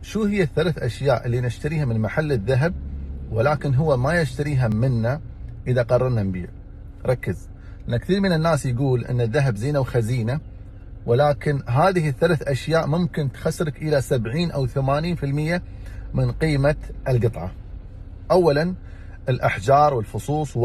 شو هي الثلاث أشياء اللي نشتريها من محل الذهب ولكن هو ما يشتريها منا إذا قررنا نبيع؟ ركز، لأن كثير من الناس يقول أن الذهب زينة وخزينة، ولكن هذه الثلاث أشياء ممكن تخسرك إلى 70 أو 80% من قيمة القطعة. أولا الأحجار والفصوص